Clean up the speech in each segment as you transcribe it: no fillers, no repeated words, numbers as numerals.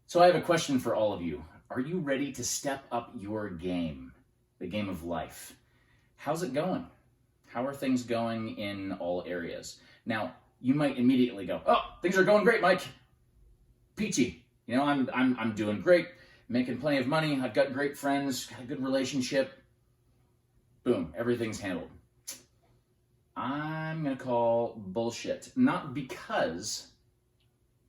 So I have a question for all of you. Are you ready to step up your game, the game of life? How's it going? How are things going in all areas? Now, you might immediately go, "Oh, things are going great, Mike. Peachy. I'm doing great, making plenty of money. I've got great friends, got a good relationship. Boom, everything's handled." I'm gonna call bullshit. Not because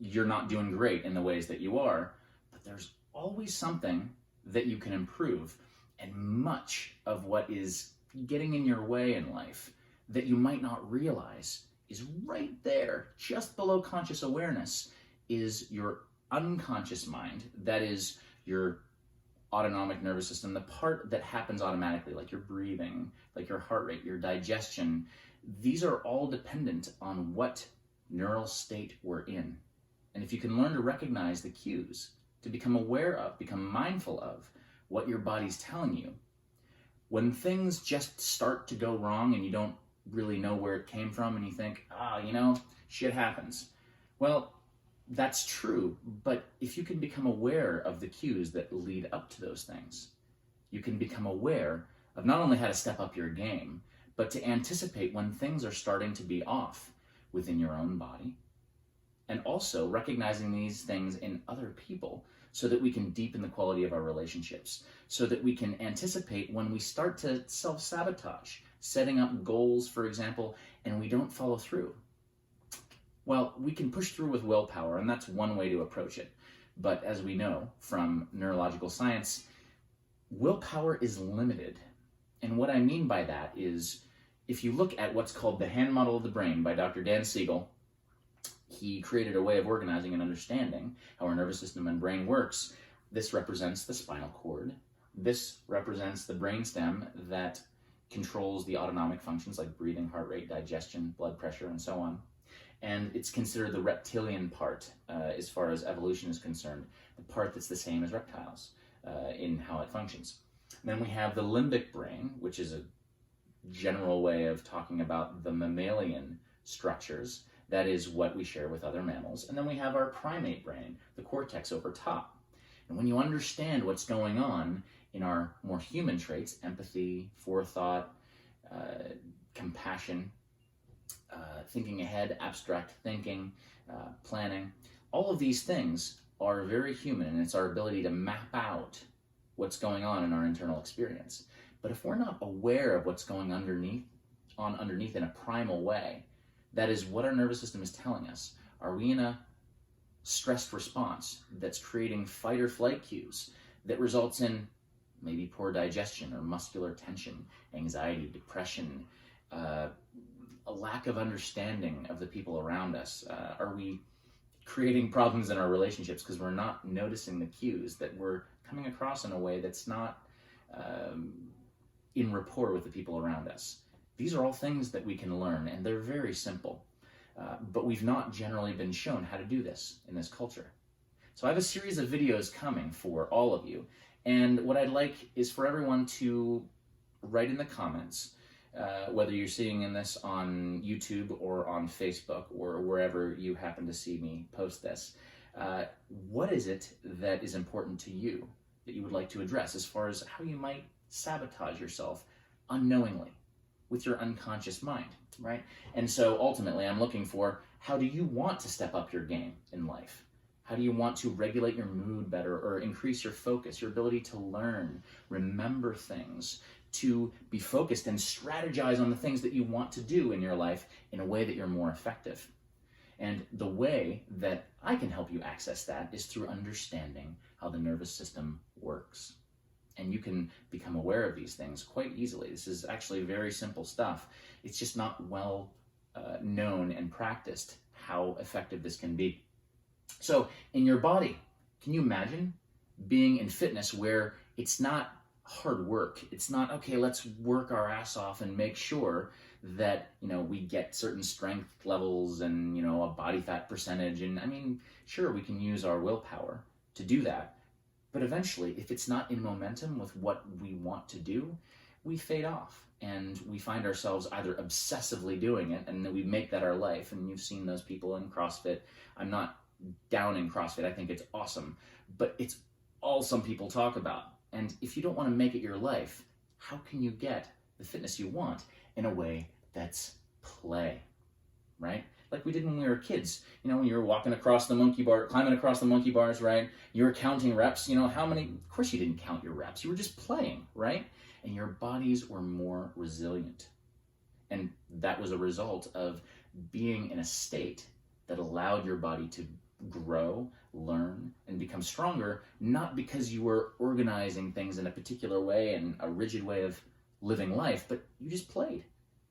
you're not doing great in the ways that you are, but there's always something that you can improve. And much of what is getting in your way in life that you might not realize is right there, just below conscious awareness, is your unconscious mind. That is your autonomic nervous system, the part that happens automatically, like your breathing, like your heart rate, your digestion. These are all dependent on what neural state we're in. And if you can learn to recognize the cues, to become aware of, become mindful of what your body's telling you, when things just start to go wrong and you don't really know where it came from and you think, shit happens. Well, that's true, but if you can become aware of the cues that lead up to those things, you can become aware of not only how to step up your game, but to anticipate when things are starting to be off within your own body, and also recognizing these things in other people so that we can deepen the quality of our relationships, so that we can anticipate when we start to self-sabotage, setting up goals, for example, and we don't follow through. Well, we can push through with willpower, and that's one way to approach it. But as we know from neurological science, willpower is limited. And what I mean by that is, if you look at what's called the hand model of the brain by Dr. Dan Siegel, he created a way of organizing and understanding how our nervous system and brain works. This represents the spinal cord. This represents the brainstem that controls the autonomic functions like breathing, heart rate, digestion, blood pressure, and so on. And it's considered the reptilian part as far as evolution is concerned, the part that's the same as reptiles in how it functions. And then we have the limbic brain, which is a general way of talking about the mammalian structures. That is what we share with other mammals. And then we have our primate brain, the cortex over top. And when you understand what's going on in our more human traits, empathy, forethought, compassion, thinking ahead, abstract thinking, planning, all of these things are very human, and it's our ability to map out what's going on in our internal experience. But if we're not aware of what's going underneath in a primal way, that is what our nervous system is telling us. Are we in a stressed response that's creating fight or flight cues that results in maybe poor digestion or muscular tension, anxiety, depression, a lack of understanding of the people around us? Are we creating problems in our relationships because we're not noticing the cues that we're coming across in a way that's not in rapport with the people around us? These are all things that we can learn, and they're very simple. But we've not generally been shown how to do this in this culture. So I have a series of videos coming for all of you, and what I'd like is for everyone to write in the comments, whether you're seeing this on YouTube or on Facebook or wherever you happen to see me post this, what is it that is important to you that you would like to address as far as how you might sabotage yourself unknowingly with your unconscious mind, right? And so ultimately I'm looking for, how do you want to step up your game in life? How do you want to regulate your mood better or increase your focus, your ability to learn, remember things, to be focused and strategize on the things that you want to do in your life in a way that you're more effective? And the way that I can help you access that is through understanding how the nervous system works. And you can become aware of these things quite easily. This is actually very simple stuff. It's just not well known and practiced how effective this can be. So in your body, can you imagine being in fitness where it's not hard work? It's not, okay, let's work our ass off and make sure that, we get certain strength levels and, a body fat percentage. And I mean, sure, we can use our willpower to do that. But eventually, if it's not in momentum with what we want to do, we fade off and we find ourselves either obsessively doing it and then we make that our life. And you've seen those people in CrossFit. I'm not down in CrossFit. I think it's awesome, but it's all some people talk about. And if you don't want to make it your life, how can you get the fitness you want in a way that's play, right? Like we did when we were kids. You know, when you were walking across the monkey bar, climbing across the monkey bars, right? You were counting reps. You know, how many? Of course you didn't count your reps. You were just playing, right? And your bodies were more resilient. And that was a result of being in a state that allowed your body to grow, learn, and become stronger, not because you were organizing things in a particular way and a rigid way of living life, but you just played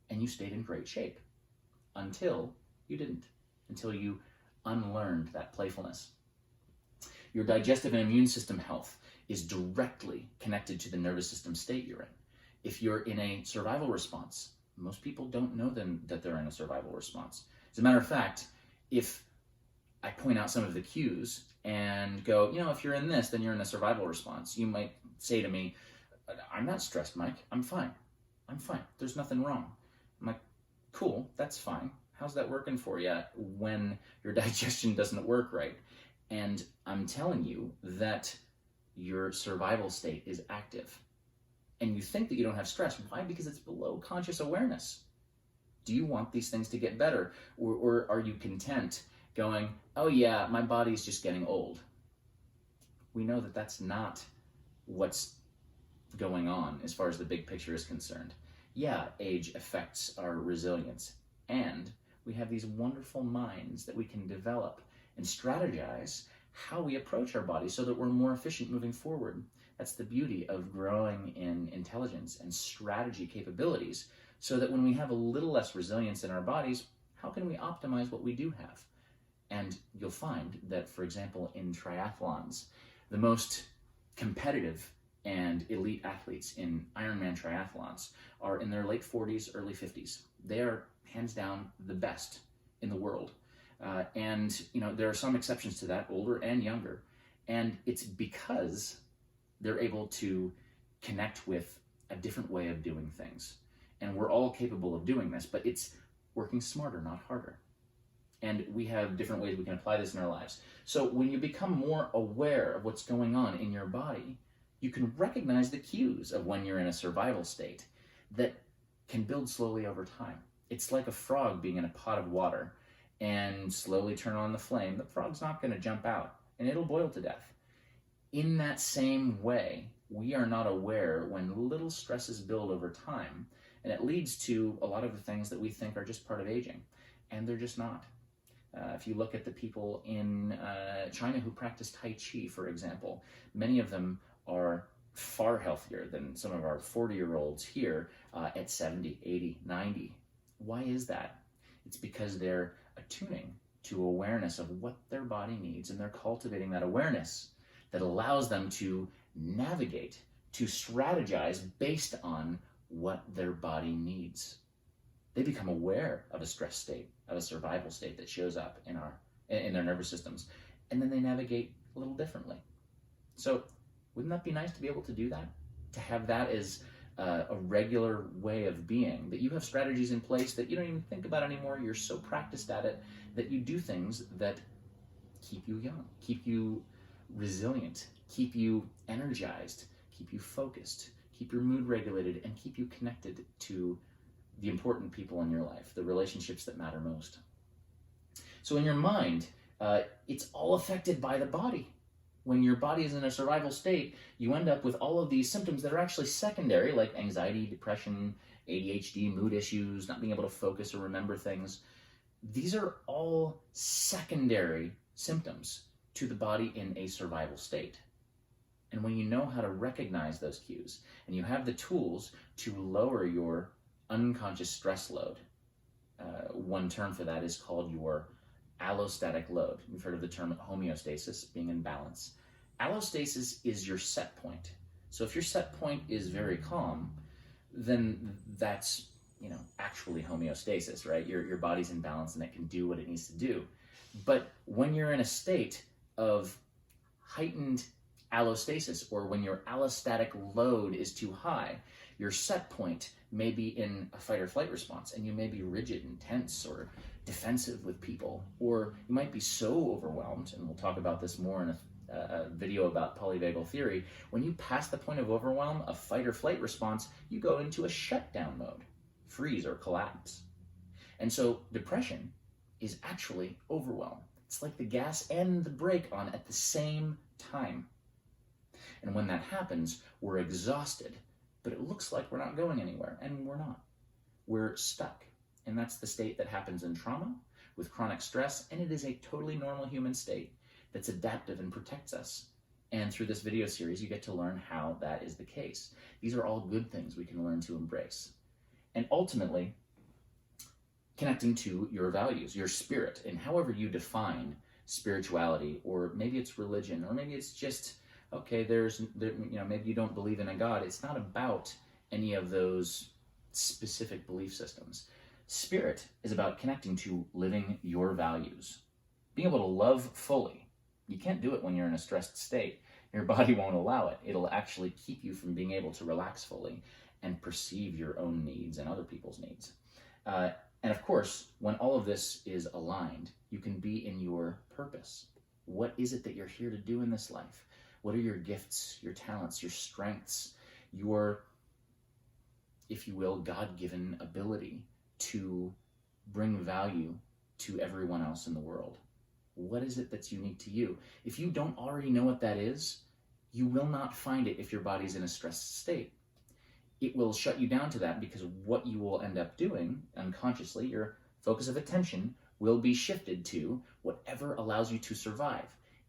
and you stayed in great shape until you didn't, until you unlearned that playfulness. Your digestive and immune system health is directly connected to the nervous system state you're in. If you're in a survival response, most people don't know that they're in a survival response. As a matter of fact, if I point out some of the cues and go, you know, if you're in this, then you're in a survival response. You might say to me, I'm not stressed, Mike. I'm fine. I'm fine. There's nothing wrong. I'm like, cool, that's fine. How's that working for you when your digestion doesn't work right? And I'm telling you that your survival state is active. And you think that you don't have stress. Why? Because it's below conscious awareness. Do you want these things to get better? Or are you content going, oh yeah, my body's just getting old? We know that that's not what's going on as far as the big picture is concerned. Yeah, age affects our resilience. And we have these wonderful minds that we can develop and strategize how we approach our body so that we're more efficient moving forward. That's the beauty of growing in intelligence and strategy capabilities, so that when we have a little less resilience in our bodies, how can we optimize what we do have? And you'll find that, for example, in triathlons, the most competitive and elite athletes in Ironman triathlons are in their late 40s, early 50s. They are hands down the best in the world. And you know, there are some exceptions to that, older and younger. And it's because they're able to connect with a different way of doing things. And we're all capable of doing this, but it's working smarter, not harder. And we have different ways we can apply this in our lives. So when you become more aware of what's going on in your body, you can recognize the cues of when you're in a survival state that can build slowly over time. It's like a frog being in a pot of water and slowly turn on the flame. The frog's not going to jump out and it'll boil to death. In that same way, we are not aware when little stresses build over time, and it leads to a lot of the things that we think are just part of aging, and they're just not. If you look at the people in China who practice Tai Chi, for example, many of them are far healthier than some of our 40-year-olds here at 70, 80, 90. Why is that? It's because they're attuning to awareness of what their body needs, and they're cultivating that awareness that allows them to navigate, to strategize based on what their body needs. They become aware of a stress state, of a survival state that shows up in their nervous systems, and then they navigate a little differently. So wouldn't that be nice to be able to do that? To have that as a regular way of being, that you have strategies in place that you don't even think about anymore. You're so practiced at it that you do things that keep you young, keep you resilient, keep you energized, keep you focused, keep your mood regulated, and keep you connected to the important people in your life, the relationships that matter most. So in your mind, it's all affected by the body. When your body is in a survival state, you end up with all of these symptoms that are actually secondary, like anxiety, depression, ADHD, mood issues, not being able to focus or remember things. These are all secondary symptoms to the body in a survival state. And when you know how to recognize those cues, and you have the tools to lower your unconscious stress load, one term for that is called your allostatic load. You've heard of the term homeostasis, being in balance. Allostasis is your set point. So if your set point is very calm, then that's, actually homeostasis, right? Your body's in balance and it can do what it needs to do. But when you're in a state of heightened allostasis, or when your allostatic load is too high, your set point may be in a fight or flight response, and you may be rigid and tense or defensive with people, or you might be so overwhelmed, and we'll talk about this more in a video about polyvagal theory. When you pass the point of overwhelm, a fight or flight response, you go into a shutdown mode, freeze or collapse. And so depression is actually overwhelm. It's like the gas and the brake on at the same time. And when that happens, we're exhausted, but it looks like we're not going anywhere, and we're not. We're stuck. And that's the state that happens in trauma, with chronic stress, and it is a totally normal human state that's adaptive and protects us. And through this video series, you get to learn how that is the case. These are all good things we can learn to embrace. And ultimately, connecting to your values, your spirit, and however you define spirituality, or maybe it's religion, or maybe it's just, okay, maybe you don't believe in a God. It's not about any of those specific belief systems. Spirit is about connecting to living your values, being able to love fully. You can't do it when you're in a stressed state. Your body won't allow it. It'll actually keep you from being able to relax fully and perceive your own needs and other people's needs. And of course, when all of this is aligned, you can be in your purpose. What is it that you're here to do in this life? What are your gifts, your talents, your strengths, your, if you will, God-given ability to bring value to everyone else in the world? What is it that's unique to you? If you don't already know what that is, you will not find it if your body's in a stressed state. It will shut you down to that, because what you will end up doing unconsciously, your focus of attention will be shifted to whatever allows you to survive,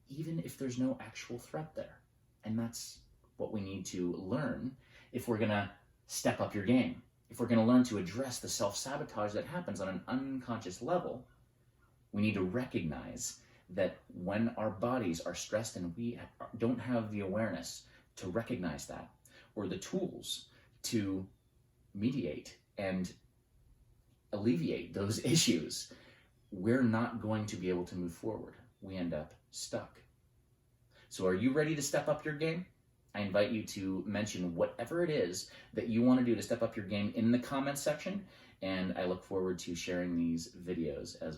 even if there's no actual threat there. And that's what we need to learn if we're going to step up your game. If we're going to learn to address the self-sabotage that happens on an unconscious level, we need to recognize that when our bodies are stressed and we don't have the awareness to recognize that, or the tools to mediate and alleviate those issues, we're not going to be able to move forward. We end up stuck. So are you ready to step up your game? I invite you to mention whatever it is that you want to do to step up your game in the comments section, and I look forward to sharing these videos as well.